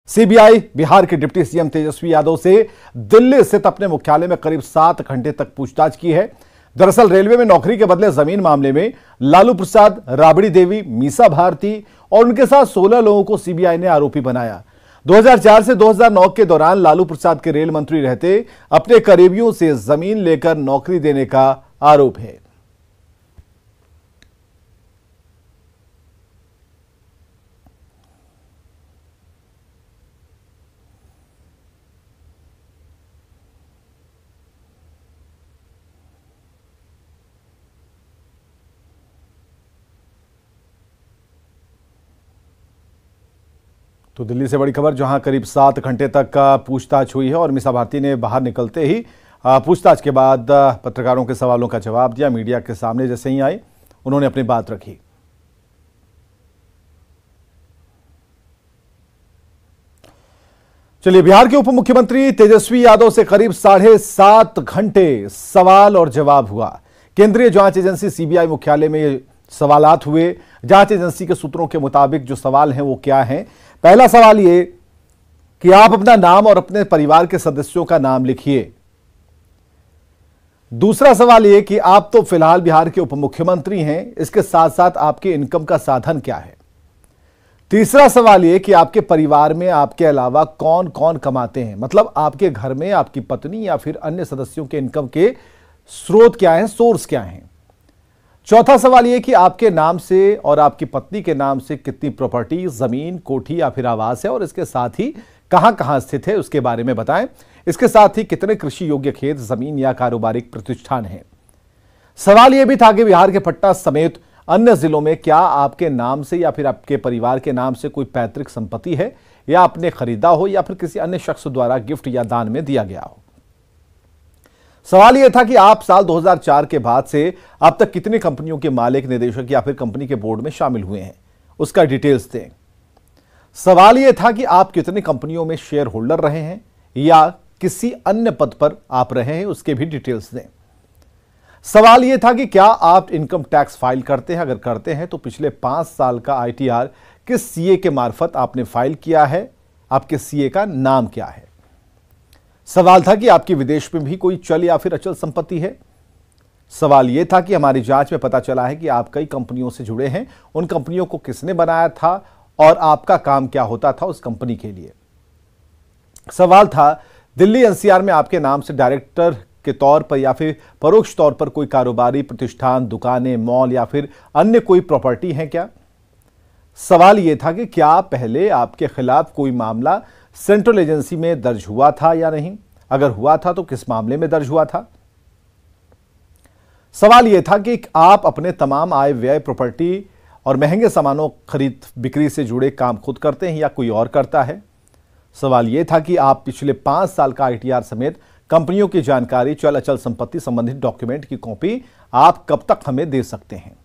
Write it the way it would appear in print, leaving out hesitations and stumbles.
CBI Bihar के deputy CM Tejashwi Yadav से दिल्ली स्थित अपने मुख्यालय में करीब 7 घंटे तक पूछताछ की है। दरअसल रेलवे में नौकरी के बदले जमीन मामले में लालू प्रसाद, राबड़ी देवी, मीसा भारती और उनके साथ 16 लोगों को सीबीआई ने आरोपी बनाया। 2004 से 2009 के दौरान लालू प्रसाद के रेल मंत्री रहते अपने करीबियों से जमीन लेकर नौकरी देने का आरोप है। तो दिल्ली से बड़ी खबर, जहां करीब 7 घंटे तक पूछताछ हुई है और मीसा भारती ने बाहर निकलते ही पूछताछ के बाद पत्रकारों के सवालों का जवाब दिया। मीडिया के सामने जैसे ही आई उन्होंने अपनी बात रखी। चलिए, बिहार के उप मुख्यमंत्री तेजस्वी यादव से करीब 7.5 घंटे सवाल और जवाब हुआ। केंद्रीय जांच एजेंसी सीबीआई मुख्यालय में सवालात हुए। जांच एजेंसी के सूत्रों के मुताबिक जो सवाल हैं वो क्या हैं? पहला सवाल ये कि आप अपना नाम और अपने परिवार के सदस्यों का नाम लिखिए। दूसरा सवाल ये कि आप तो फिलहाल बिहार के उप मुख्यमंत्री हैं, इसके साथ साथ आपके इनकम का साधन क्या है? तीसरा सवाल ये कि आपके परिवार में आपके अलावा कौन कौन कमाते हैं, मतलब आपके घर में आपकी पत्नी या फिर अन्य सदस्यों के इनकम के स्रोत क्या हैं, सोर्स क्या हैं? चौथा सवाल यह कि आपके नाम से और आपकी पत्नी के नाम से कितनी प्रॉपर्टी, जमीन, कोठी या फिर आवास है और इसके साथ ही कहां कहां स्थित है उसके बारे में बताएं। इसके साथ ही कितने कृषि योग्य खेत, जमीन या कारोबारिक प्रतिष्ठान हैं। सवाल यह भी था कि बिहार के पटना समेत अन्य जिलों में क्या आपके नाम से या फिर आपके परिवार के नाम से कोई पैतृक संपत्ति है, या आपने खरीदा हो या फिर किसी अन्य शख्स द्वारा गिफ्ट या दान में दिया गया हो। सवाल यह था कि आप साल 2004 के बाद से अब तक कितनी कंपनियों के मालिक, निदेशक या फिर कंपनी के बोर्ड में शामिल हुए हैं, उसका डिटेल्स दें। सवाल यह था कि आप कितनी कंपनियों में शेयर होल्डर रहे हैं या किसी अन्य पद पर आप रहे हैं, उसके भी डिटेल्स दें। सवाल यह था कि क्या आप इनकम टैक्स फाइल करते हैं, अगर करते हैं तो पिछले 5 साल का आईटीआर किस सीए के मार्फत आपने फाइल किया है, आपके सीए का नाम क्या है। सवाल था कि आपकी विदेश में भी कोई चल या फिर अचल संपत्ति है। सवाल यह था कि हमारी जांच में पता चला है कि आप कई कंपनियों से जुड़े हैं, उन कंपनियों को किसने बनाया था और आपका काम क्या होता था उस कंपनी के लिए। सवाल था दिल्ली एनसीआर में आपके नाम से डायरेक्टर के तौर पर या फिर परोक्ष तौर पर कोई कारोबारी प्रतिष्ठान, दुकानें, मॉल या फिर अन्य कोई प्रॉपर्टी है क्या। सवाल यह था कि क्या पहले आपके खिलाफ कोई मामला सेंट्रल एजेंसी में दर्ज हुआ था या नहीं, अगर हुआ था तो किस मामले में दर्ज हुआ था। सवाल यह था कि आप अपने तमाम आय व्यय, प्रॉपर्टी और महंगे सामानों खरीद बिक्री से जुड़े काम खुद करते हैं या कोई और करता है। सवाल यह था कि आप पिछले 5 साल का आईटीआर समेत कंपनियों की जानकारी, चल अचल संपत्ति संबंधित डॉक्यूमेंट की कॉपी आप कब तक हमें दे सकते हैं।